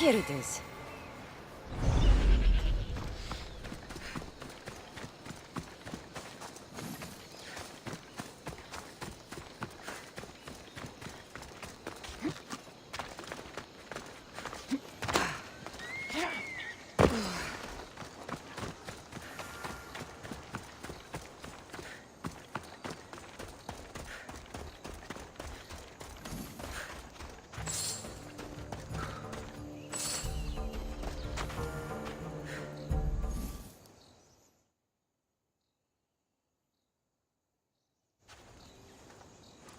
Here it is.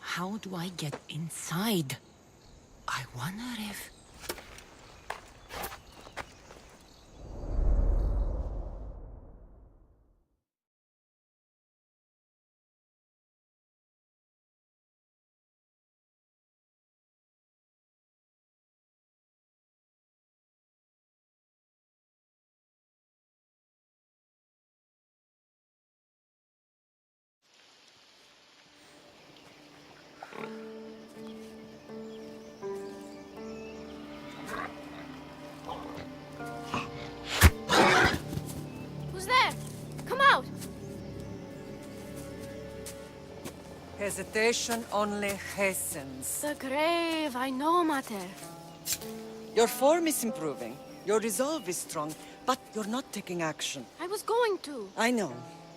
How do I get inside? I wonder if... Who's there? Come out! Hesitation only hastens. The grave, I know, Mater. Your form is improving. Your resolve is strong, but you're not taking action. I was going to. I know,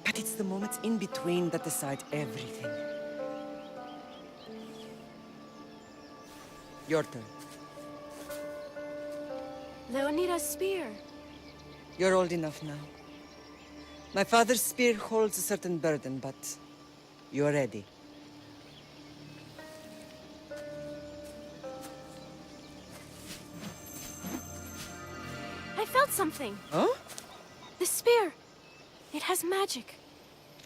but it's the moments in between that decide everything. Your turn. Leonida's spear. You're old enough now. My father's spear holds a certain burden, but you're ready. I felt something. Huh? The spear. It has magic.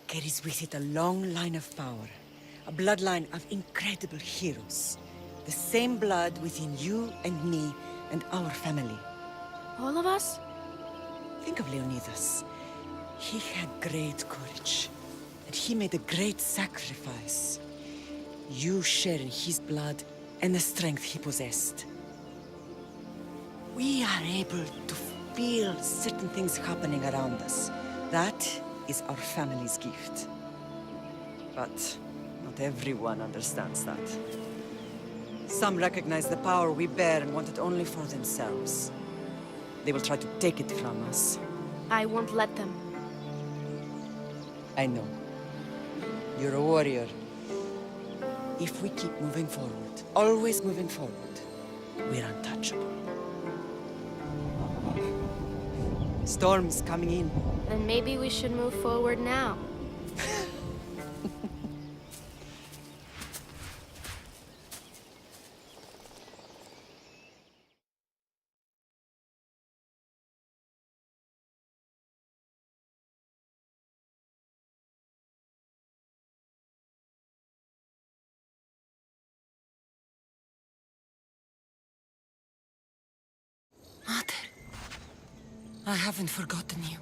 Carries with it a long line of power. A bloodline of incredible heroes. The same blood within you and me and our family. All of us? Think of Leonidas. He had great courage, and he made a great sacrifice. You share in his blood and the strength he possessed. We are able to feel certain things happening around us. That is our family's gift. But not everyone understands that. Some recognize the power we bear and want it only for themselves. They will try to take it from us. I won't let them. I know. You're a warrior. If we keep moving forward, always moving forward, we're untouchable. Storm's coming in. Then maybe we should move forward now. Mater, I haven't forgotten you.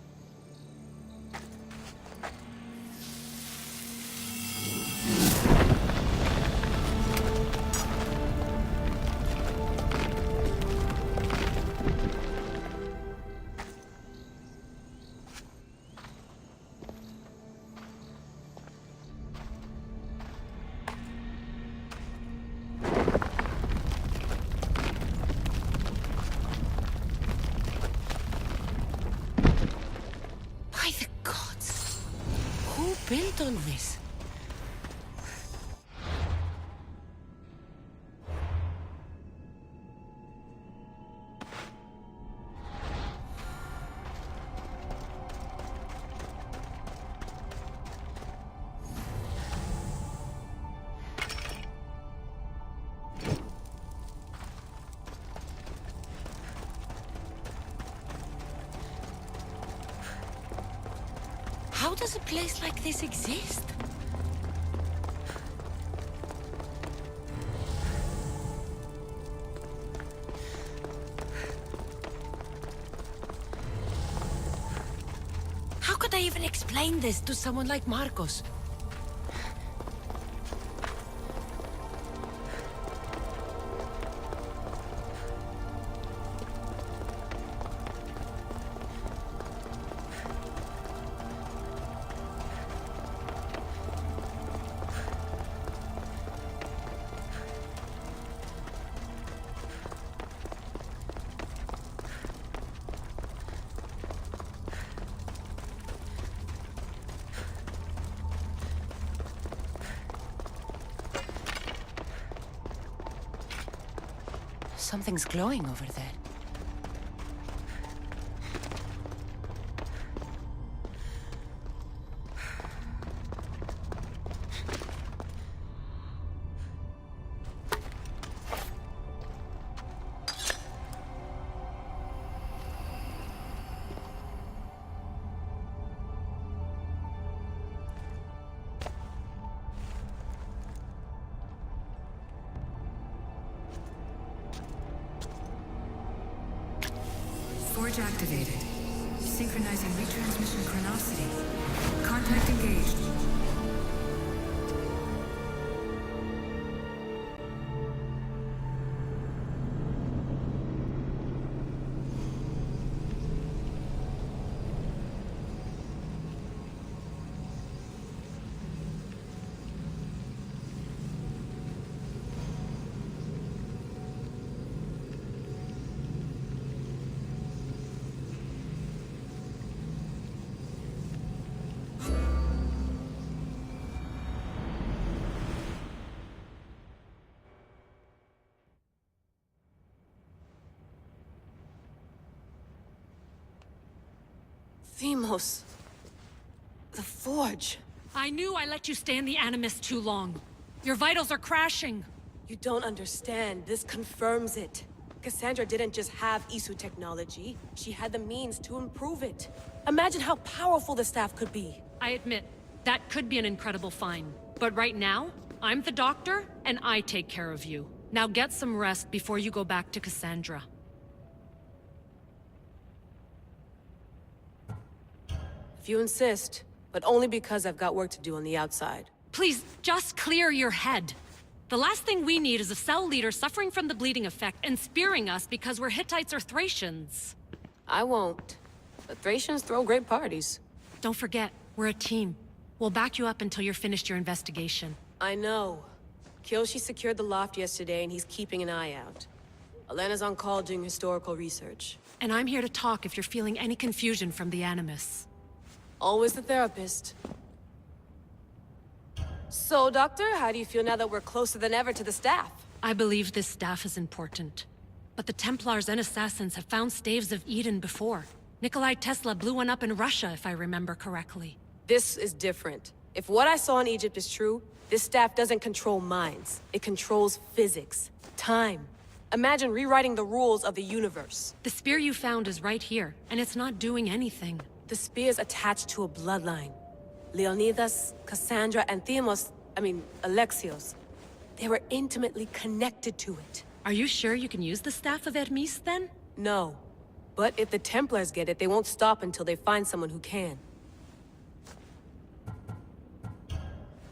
By the gods! Who built all this? How does a place like this exist? How could I even explain this to someone like Marcos? Something's glowing over there. Forge activated. Synchronizing retransmission chronicity. Contact engaged. Themos. The Forge. I knew I let you stay in the Animus too long. Your vitals are crashing. You don't understand. This confirms it. Cassandra didn't just have Isu technology. She had the means to improve it. Imagine how powerful the staff could be. I admit, that could be an incredible find. But right now, I'm the doctor, and I take care of you. Now get some rest before you go back to Cassandra. If you insist, but only because I've got work to do on the outside. Please, just clear your head. The last thing we need is a cell leader suffering from the bleeding effect and spearing us because we're Hittites or Thracians. I won't. The Thracians throw great parties. Don't forget, we're a team. We'll back you up until you're finished your investigation. I know. Kyoshi secured the loft yesterday and he's keeping an eye out. Elena's on call doing historical research. And I'm here to talk if you're feeling any confusion from the Animus. Always the therapist. So, Doctor, how do you feel now that we're closer than ever to the staff? I believe this staff is important. But the Templars and Assassins have found staves of Eden before. Nikolai Tesla blew one up in Russia, if I remember correctly. This is different. If what I saw in Egypt is true, this staff doesn't control minds. It controls physics, time. Imagine rewriting the rules of the universe. The spear you found is right here, and it's not doing anything. The spear's attached to a bloodline. Leonidas, Cassandra, and Alexios. They were intimately connected to it. Are you sure you can use the Staff of Hermes, then? No. But if the Templars get it, they won't stop until they find someone who can.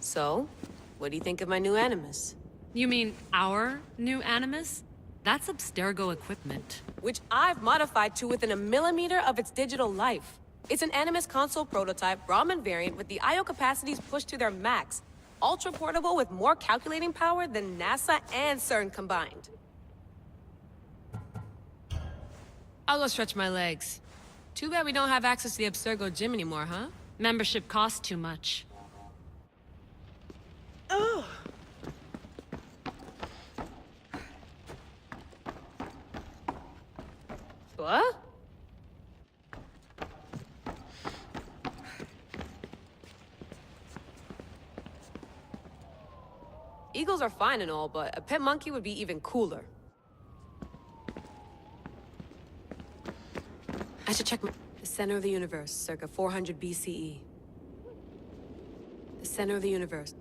So, what do you think of my new Animus? You mean our new Animus? That's Abstergo equipment. Which I've modified to within a millimeter of its digital life. It's an Animus console prototype, Brahmin variant, with the I/O capacities pushed to their max. Ultra-portable with more calculating power than NASA and CERN combined. I'll go stretch my legs. Too bad we don't have access to the Abstergo gym anymore, huh? Membership costs too much. Oh! What? Eagles are fine and all, but a pet monkey would be even cooler. I should check the center of the universe, circa 400 BCE. The center of the universe.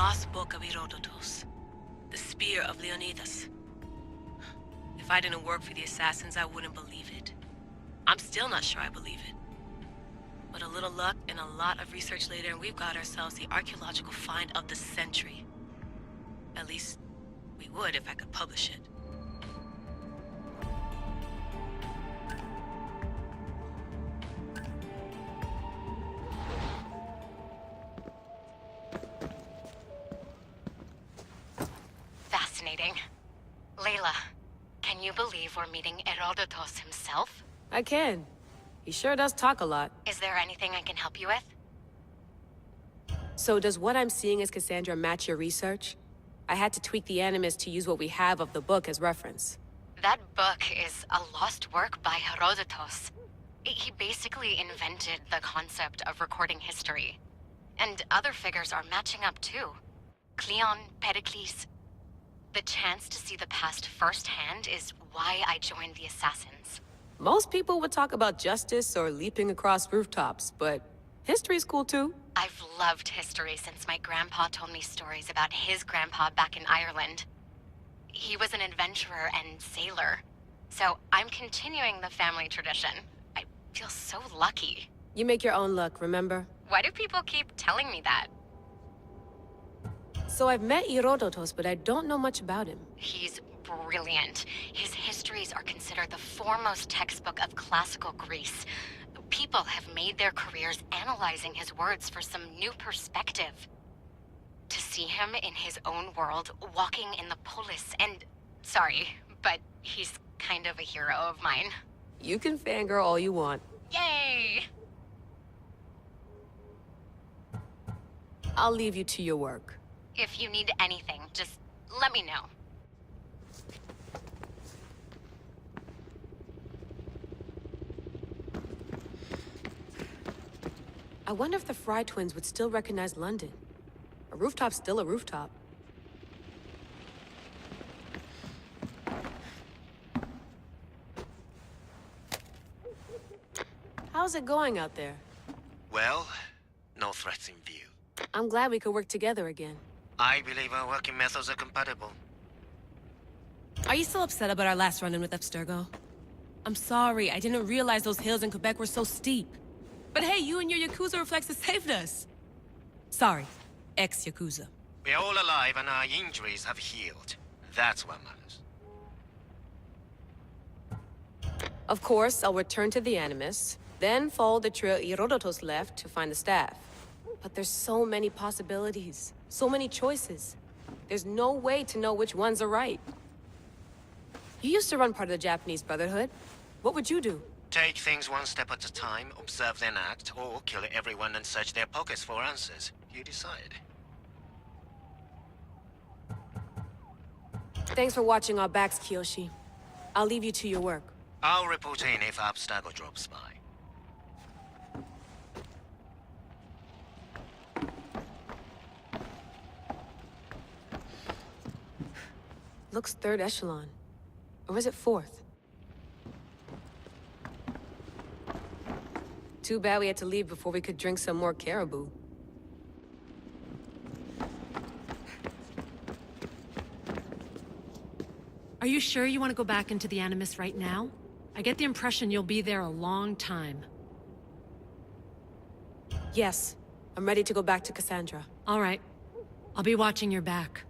lost book of Herodotus. The spear of Leonidas. If I didn't work for the assassins, I wouldn't believe it. I'm still not sure I believe it. But a little luck and a lot of research later, and we've got ourselves the archaeological find of the century. At least, we would if I could publish it. Fascinating. Layla, can you believe we're meeting Herodotus himself? I can. He sure does talk a lot. Is there anything I can help you with? So does what I'm seeing as Cassandra match your research? I had to tweak the animus to use what we have of the book as reference. That book is a lost work by Herodotus. He basically invented the concept of recording history. And other figures are matching up too. Cleon, Pericles. The chance to see the past firsthand is why I joined the Assassins. Most people would talk about justice or leaping across rooftops, but history's cool too. I've loved history since my grandpa told me stories about his grandpa back in Ireland. He was an adventurer and sailor. So I'm continuing the family tradition. I feel so lucky. You make your own luck, remember? Why do people keep telling me that? So I've met Herodotus, but I don't know much about him. He's brilliant. His histories are considered the foremost textbook of classical Greece. People have made their careers analyzing his words for some new perspective. To see him in his own world, walking in the polis, and... Sorry, but he's kind of a hero of mine. You can fangirl all you want. Yay! I'll leave you to your work. If you need anything, just let me know. I wonder if the Fry twins would still recognize London. A rooftop's still a rooftop. How's it going out there? Well, no threats in view. I'm glad we could work together again. I believe our working methods are compatible. Are you still upset about our last run-in with Abstergo? I'm sorry, I didn't realize those hills in Quebec were so steep. But hey, you and your Yakuza reflexes saved us. Sorry, ex-Yakuza. We're all alive and our injuries have healed. That's what matters. Of course, I'll return to the Animus, then follow the trail Herodotus left to find the staff. But there's so many possibilities, so many choices. There's no way to know which ones are right. You used to run part of the Japanese Brotherhood. What would you do? Take things one step at a time, observe then act, or kill everyone and search their pockets for answers. You decide. Thanks for watching our backs, Kiyoshi. I'll leave you to your work. I'll report in if Abstergo drops by. Looks third echelon. Or is it fourth? Too bad we had to leave before we could drink some more caribou. Are you sure you want to go back into the Animus right now? I get the impression you'll be there a long time. Yes, I'm ready to go back to Cassandra. All right. I'll be watching your back.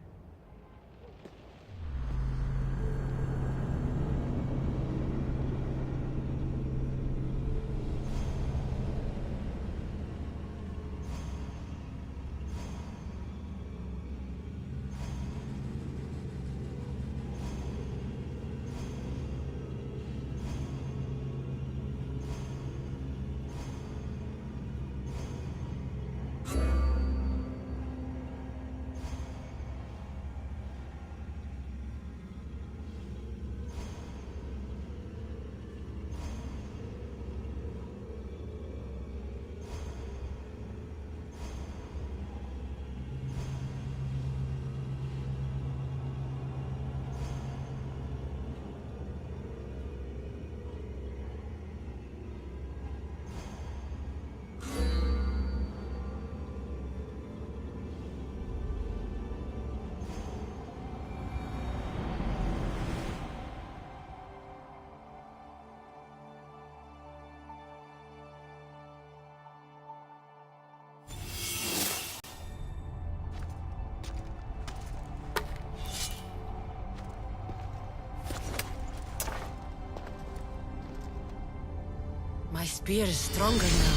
spear is stronger now.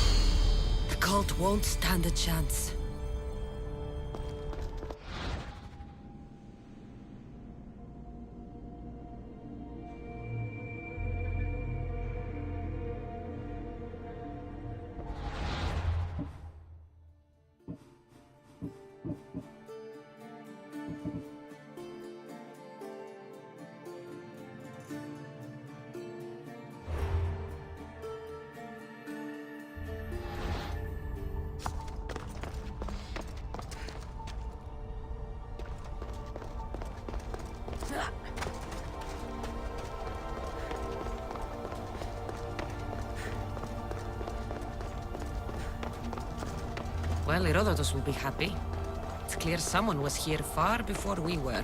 The cult won't stand a chance. Well, Herodotus will be happy. It's clear someone was here far before we were.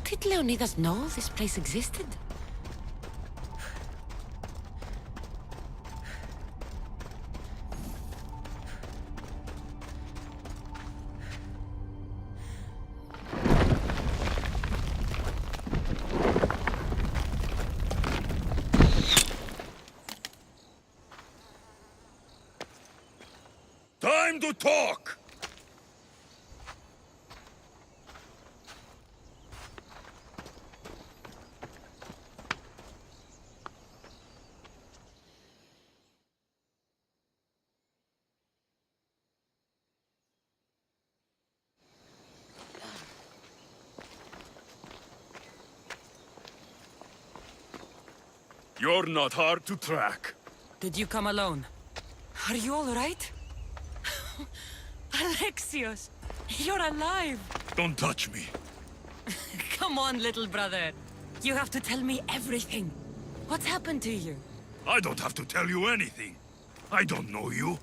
Did Leonidas know this place existed? Time to talk! You're not hard to track. Did you come alone? Are you all right? Alexios, you're alive! Don't touch me. Come on, little brother. You have to tell me everything. What's happened to you? I don't have to tell you anything. I don't know you.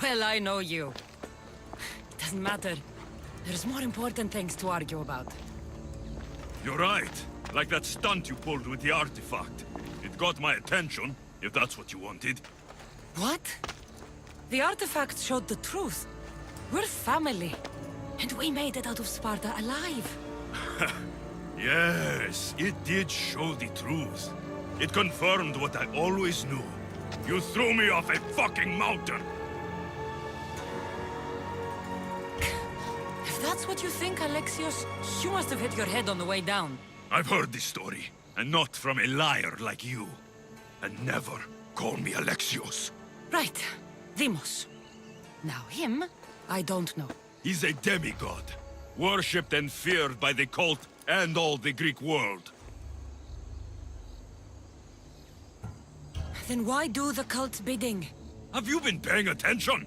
Well, I know you. It doesn't matter. There's more important things to argue about. You're right. Like that stunt you pulled with the artifact. It got my attention, if that's what you wanted. What? The artifact showed the truth. We're family. And we made it out of Sparta alive. Yes, it did show the truth. It confirmed what I always knew. You threw me off a fucking mountain! If that's what you think, Alexios, you must have hit your head on the way down. I've heard this story, and not from a liar like you. And never call me Alexios. Right. Demos. Now him, I don't know. He's a demigod, worshipped and feared by the cult and all the Greek world. Then why do the cult's bidding? Have you been paying attention?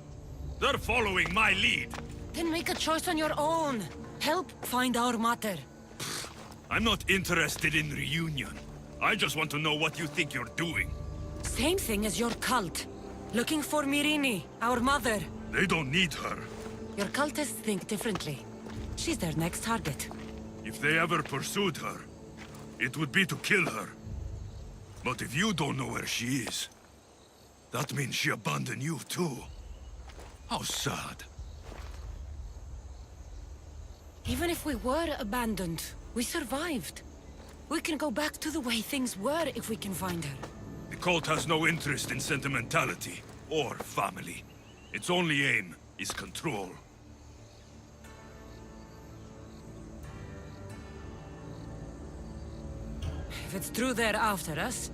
They're following my lead. Then make a choice on your own. Help find our mater. I'm not interested in reunion. I just want to know what you think you're doing. Same thing as your cult. Looking for Myrine, our mother. They don't need her. Your cultists think differently. She's their next target. If they ever pursued her, it would be to kill her. But if you don't know where she is, that means she abandoned you too. How sad. Even if we were abandoned, we survived. We can go back to the way things were if we can find her. The cult has no interest in sentimentality or family. Its only aim is control. If it's true they're after us,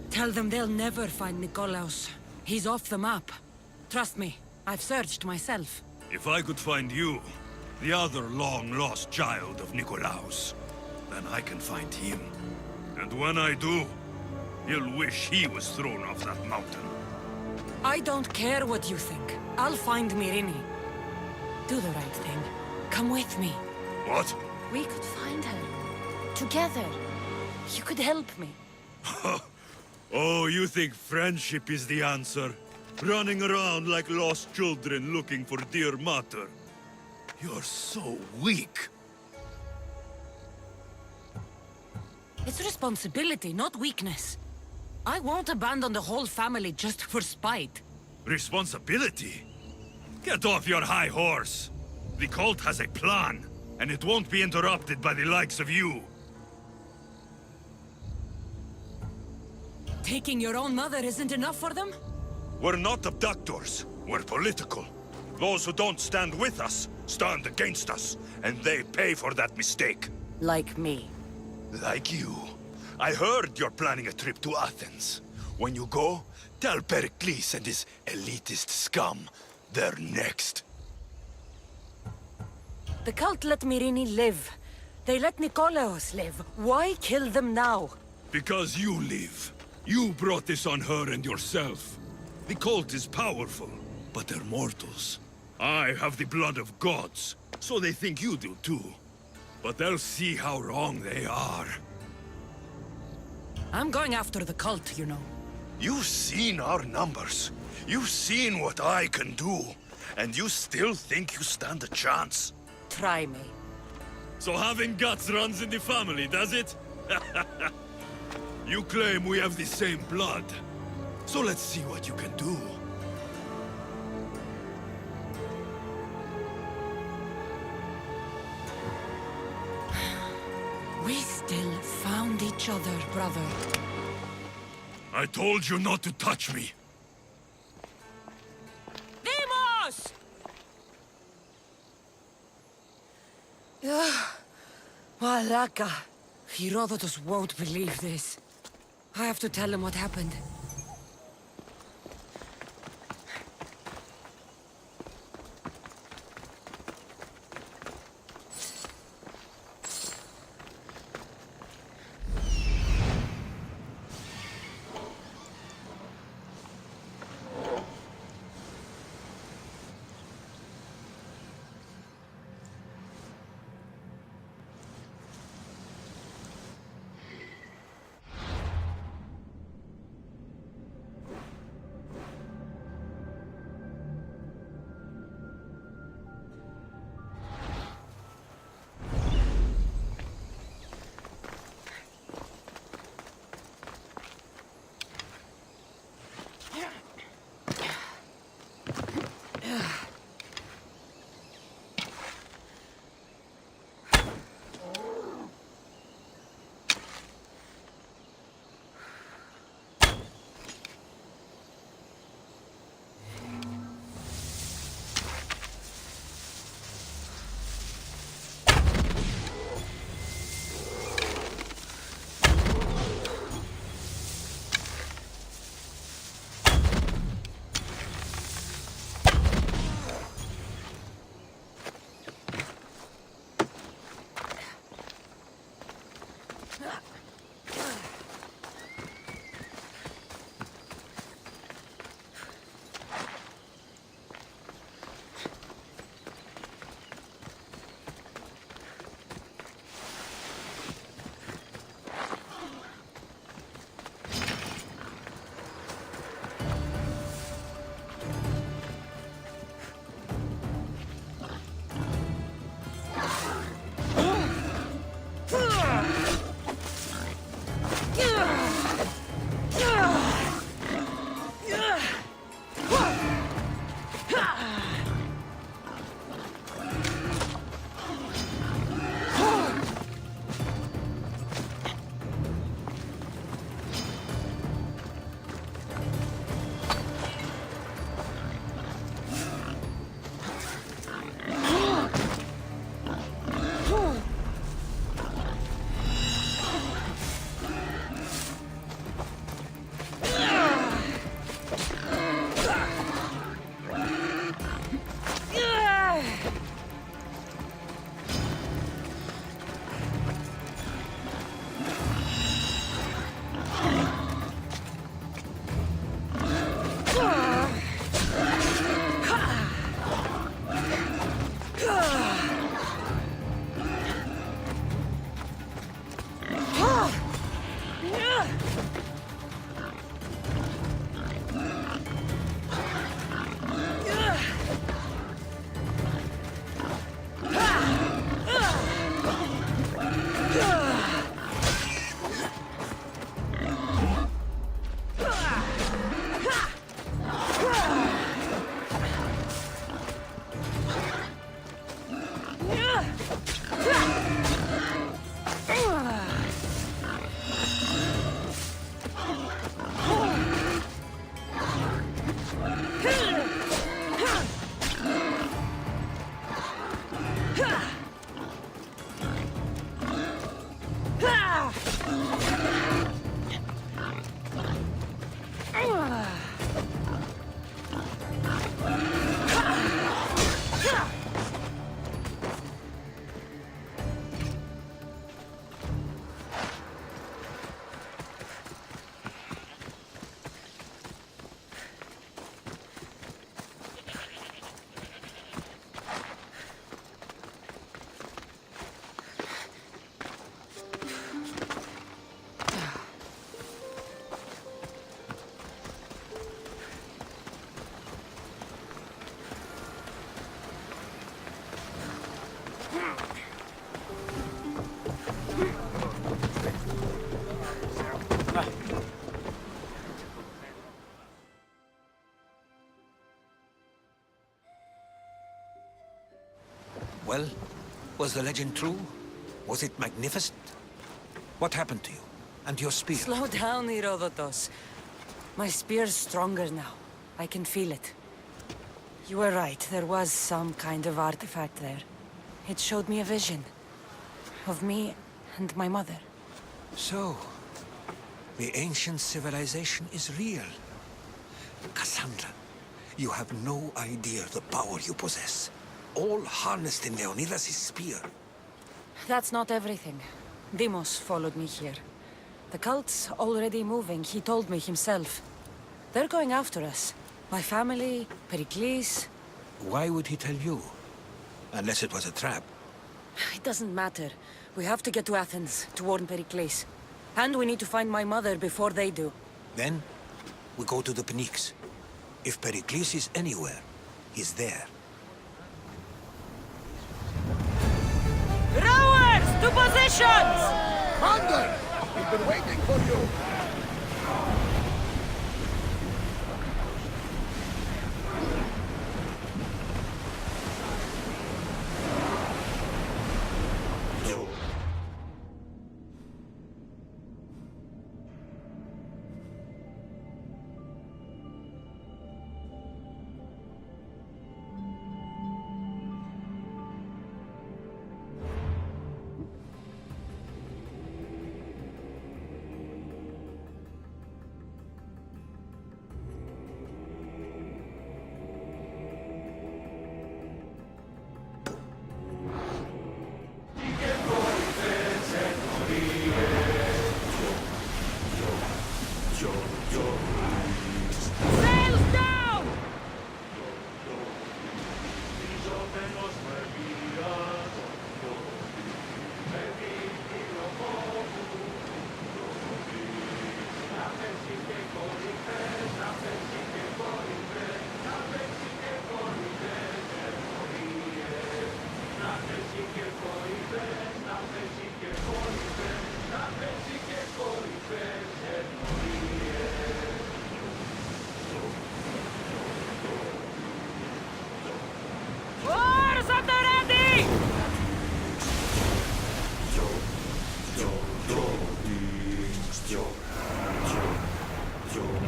tell them they'll never find Nikolaos. He's off the map. Trust me, I've searched myself. If I could find you, the other long-lost child of Nikolaos, then I can find him. And when I do, he'll wish he was thrown off that mountain. I don't care what you think. I'll find Myrine. Do the right thing. Come with me. What? We could find her. Together. You could help me. Oh, you think friendship is the answer? Running around like lost children looking for dear mater. You're so weak. It's responsibility, not weakness. I won't abandon the whole family just for spite. Responsibility? Get off your high horse. The cult has a plan, and it won't be interrupted by the likes of you. Taking your own mother isn't enough for them? We're not abductors. We're political. Those who don't stand with us stand against us, and they pay for that mistake. Like me. Like you. I heard you're planning a trip to Athens. When you go, tell Pericles and his elitist scum they're next. The cult let Myrrine live. They let Nikolaos live. Why kill them now? Because you live. You brought this on her and yourself. The cult is powerful, but they're mortals. I have the blood of gods, so they think you do too. But they'll see how wrong they are. I'm going after the cult, you know. You've seen our numbers. You've seen what I can do. And you still think you stand a chance? Try me. So having guts runs in the family, does it? You claim we have the same blood. So let's see what you can do. We still found each other, brother. I told you not to touch me. Demos! Malaka. Herodotus won't believe this. I have to tell him what happened. Well, was the legend true? Was it magnificent? What happened to you? And your spear? Slow down, Herodotus. My spear's stronger now. I can feel it. You were right, there was some kind of artifact there. It showed me a vision. Of me and my mother. So, the ancient civilization is real. Cassandra, you have no idea the power you possess. All harnessed in Leonidas' spear. That's not everything. Deimos followed me here. The cult's already moving, he told me himself. They're going after us. My family, Pericles. Why would he tell you? Unless it was a trap. It doesn't matter. We have to get to Athens, to warn Pericles. And we need to find my mother before they do. Then, we go to the Pnyx. If Pericles is anywhere, he's there. Rowers, to positions! Commander! We've been waiting for you!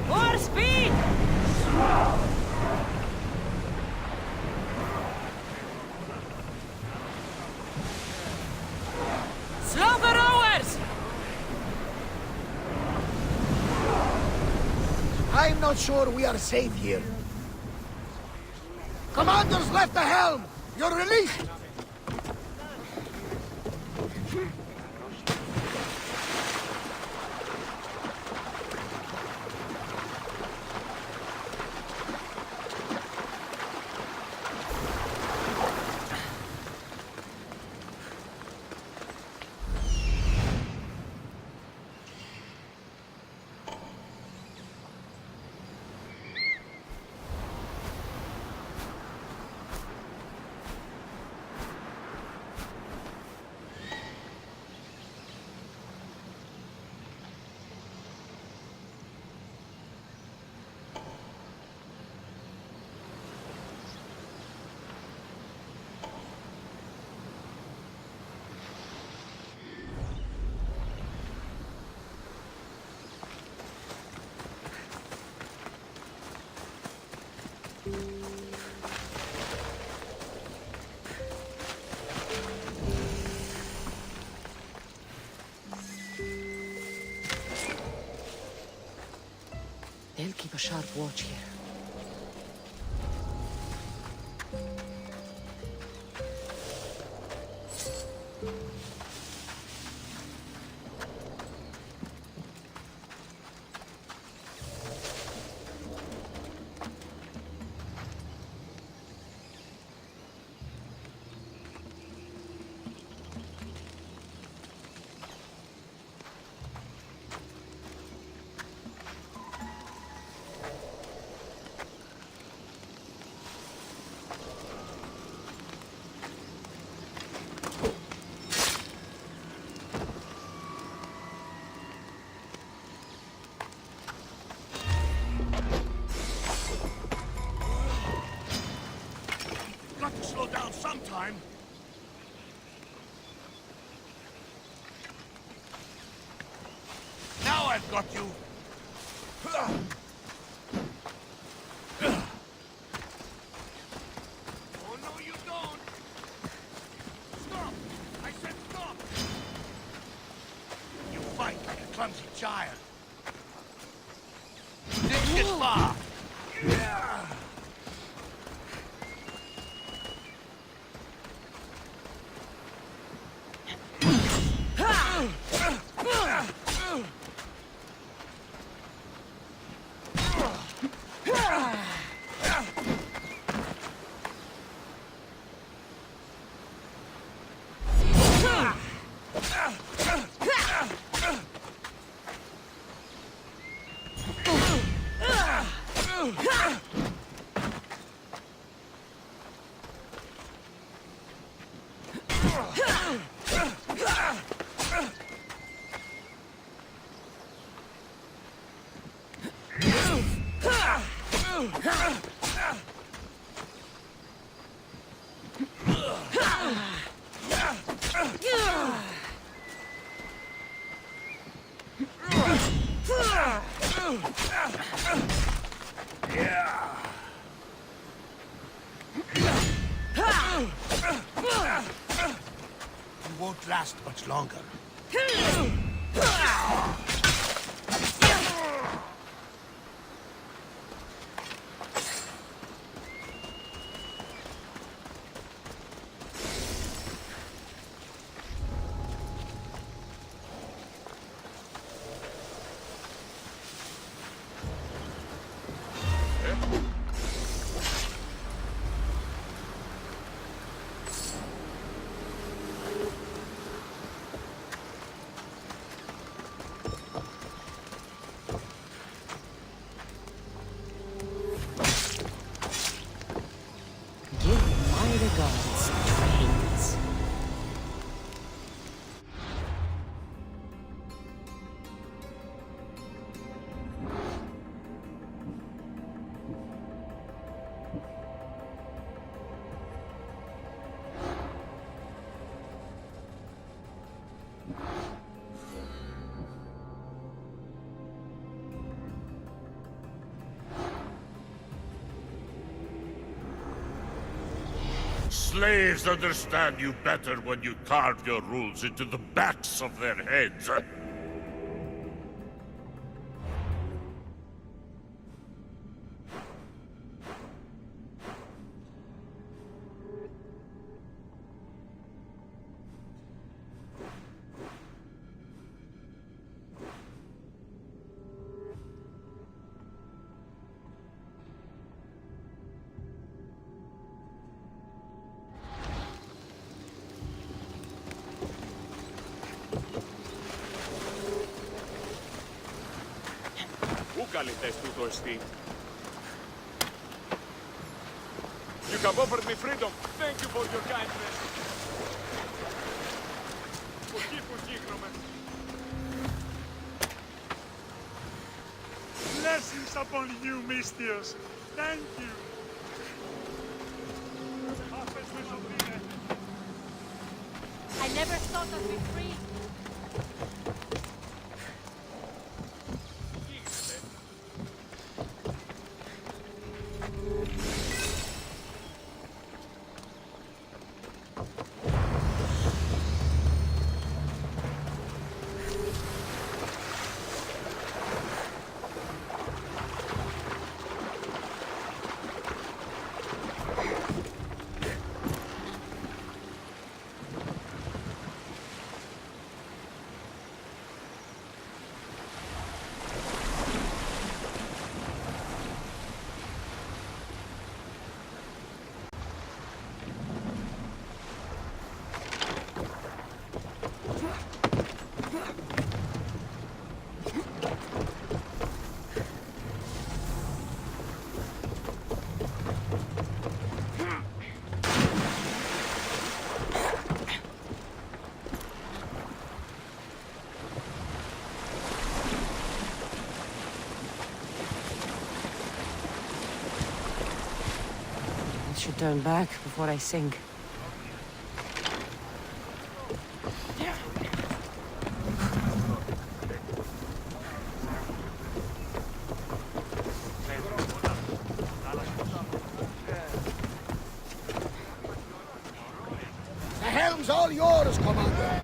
More speed! Slow the rowers! I'm not sure we are safe here. Commanders left the helm! You're released! They'll keep a sharp watch here. Got to slow down sometime. I've got you. Oh, no, you don't. Stop! I said stop! You fight like a clumsy child. Take this far. Yeah. You won't last much longer. Give my regards, trains. Slaves understand you better when you carve your rules into the backs of their heads. You have offered me freedom. Thank you for your kindness. Blessings upon you, Mistios. Thank you. I never thought I'd be free. I should turn back before I sink. Kingdom's all yours, Commander.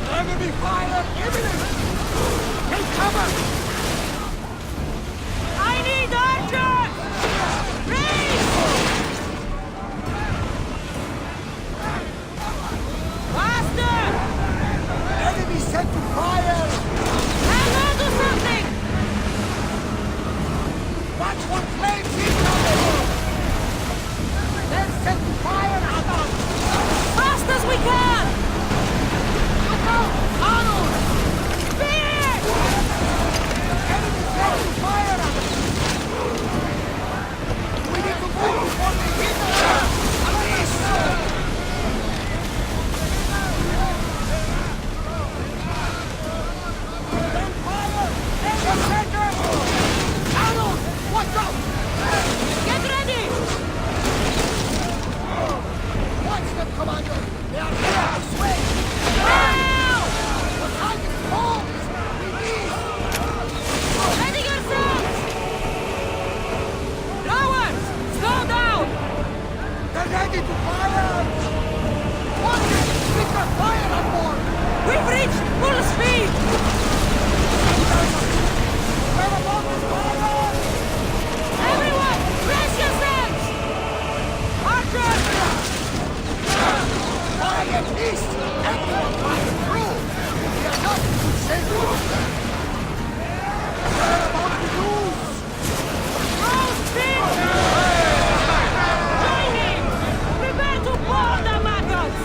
Enemy fire imminent! Take cover! I need archers! Raise! Faster! Enemy set to fire! Hang on to something! Watch what flames incoming! Then set to fire, Adam! Fast as we can! Look out! Arnold! Spear! Enemy set to fire, Adam! We need to move before they hit us! Please! Then fire! Enemy center! Arnold! Watch out! Get ready! Watch them, Commander! They are here to sway! Now! The target falls! We need! Ready yourselves! Rowers! Slow down! They're ready to fire! Watch it! Keep the fire on board! We've reached full speed! We're about to fire! Everyone, brace yourselves! Archers! Fire east! Everyone fight through! We are not to save you! We're about to lose! Full speed! Join me! Prepare to board the maggots!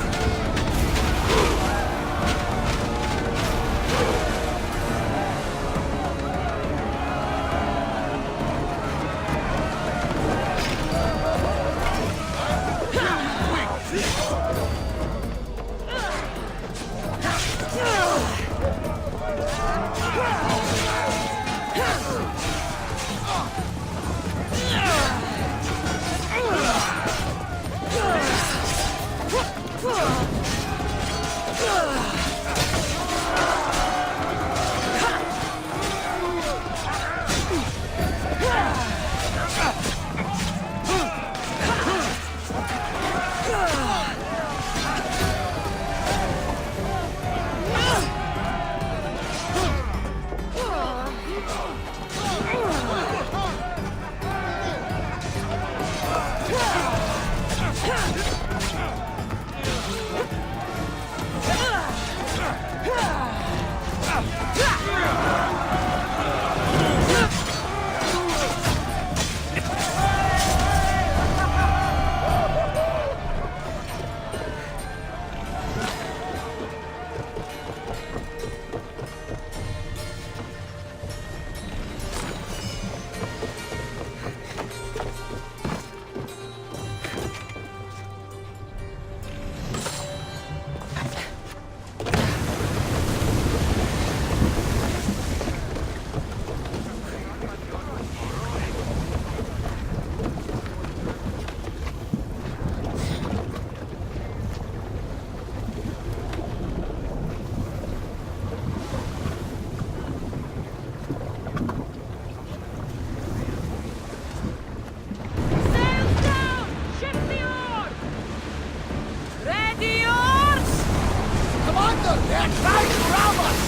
They're trying to rob us!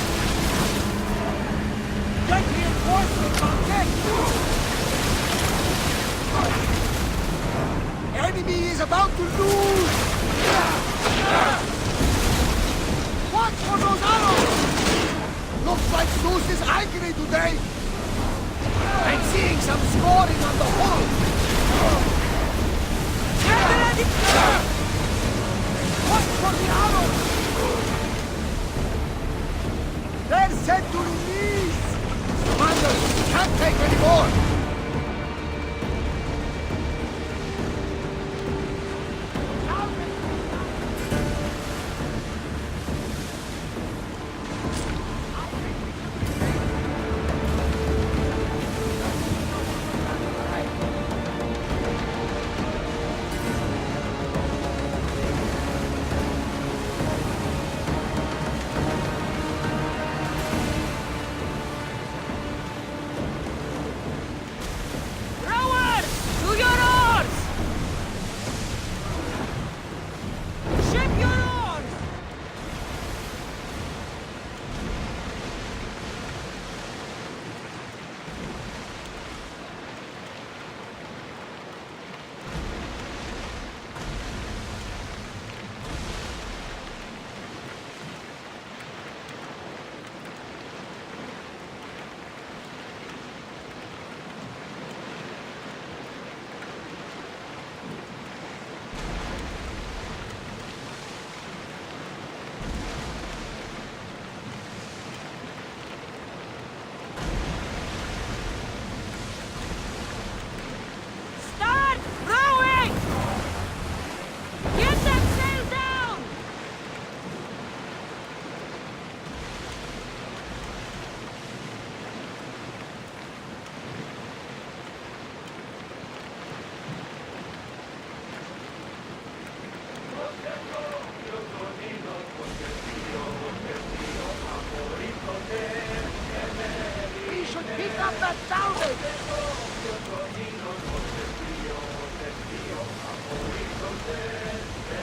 Get reinforcements on deck! Enemy is about to lose! Watch for those arrows! Looks like Zeus is angry today! I'm seeing some scoring on the hull! Watch for the arrows! They're set to release! Commander, can't take any more!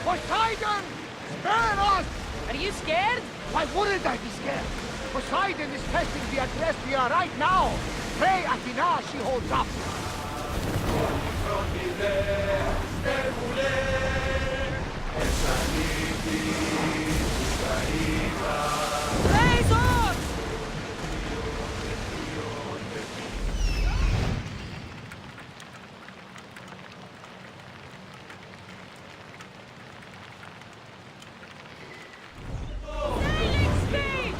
Poseidon! Spare us! Are you scared? Why wouldn't I be scared? Poseidon is testing the Adrestia right now. Pray Athena she holds up. Raise on! Sailing speed!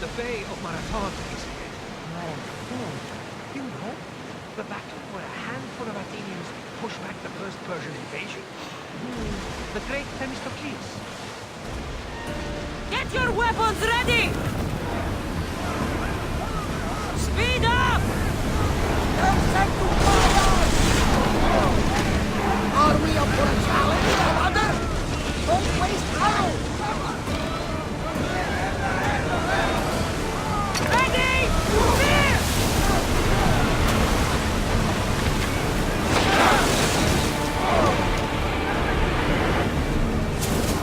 The Bay of Marathon is ahead. Marathon? You know? The battle where a handful of Athenians pushed back the first Persian invasion? The great Themistocles. Get your weapons ready! Speed up! They're set to fire! Are we up for a challenge, Commander? Don't waste arrows! Ready! Fire!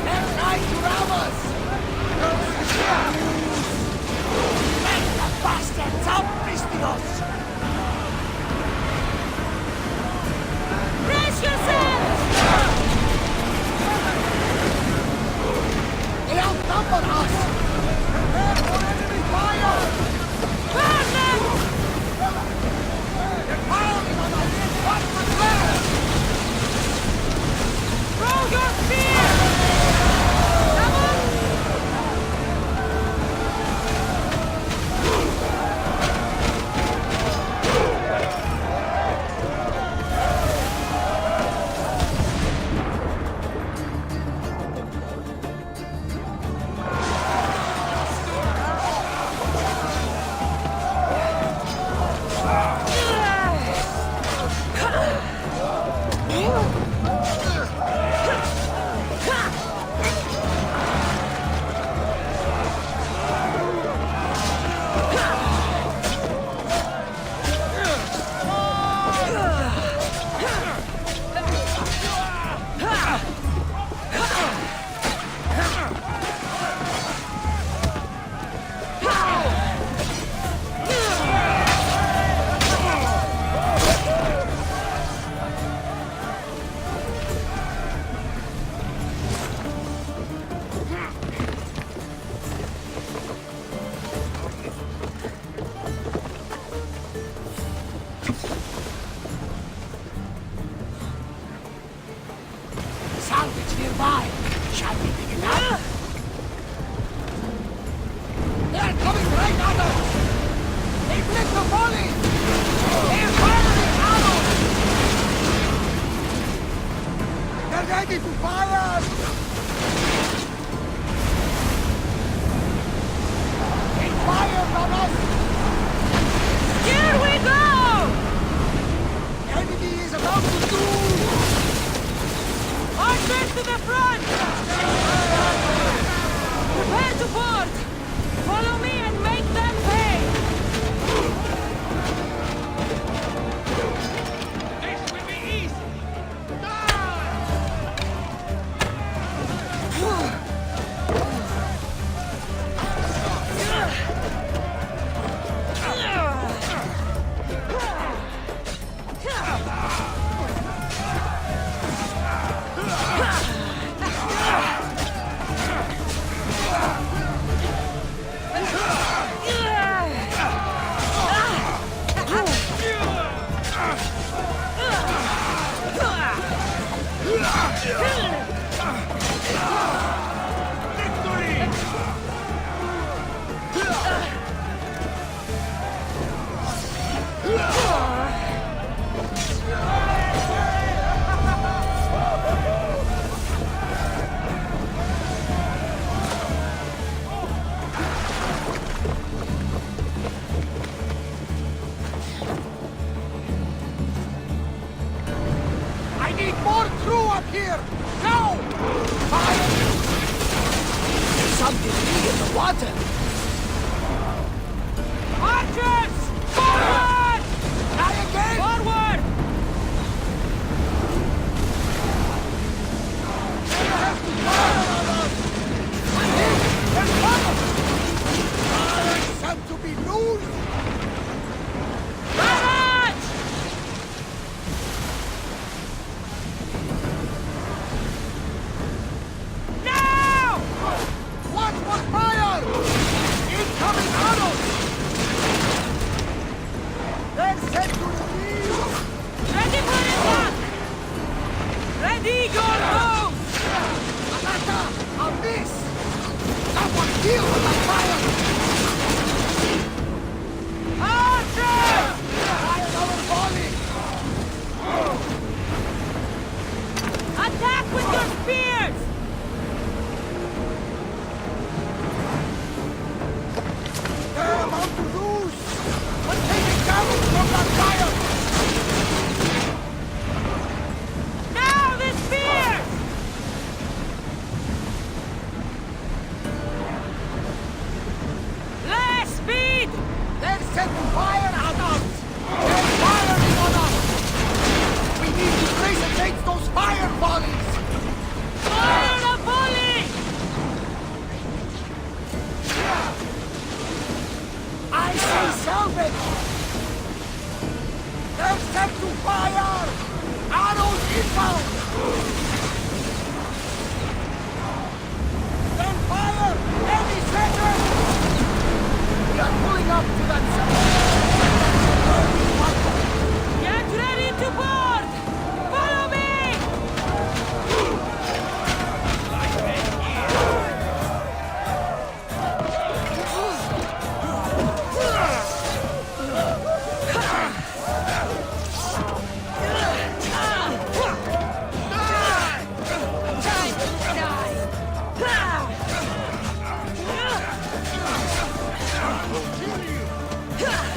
They're trying to rob us! Let the bastards out, Mystios! nearby. Shall we pick it up? They're coming right at us! They've lit the volley! They're firing arrows! They're ready to fire! They fired on us! Here we go! The enemy is about to do! Archers to the front! Prepare to board! Follow me and make them pay! This will be easy! I need more crew up here! Now! Fire! There's something big in the water! Archers! Forward! Try again! Forward! They have to fire on us! There's fire! Fire some to be loose! Barrage! Now! Watch for fire! Incoming arrows! They're set to release! Ready for attack! Ready, your move! Anata! On this! Someone deal with the fire! Archers! Fire our volley! Attack with your spears! They're about to lose! But taking damage from that fire! Now the spears! Less speed! They're set to fire at us! They're firing on us! We need to brace against those fire volleys! Fire the volley! I say salvage! They're set to fire! Arrows inbound! Then fire! Heavy setter! We are pulling up to that Get ready to board! Follow me! Die!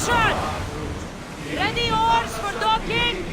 station! Ready oars for docking!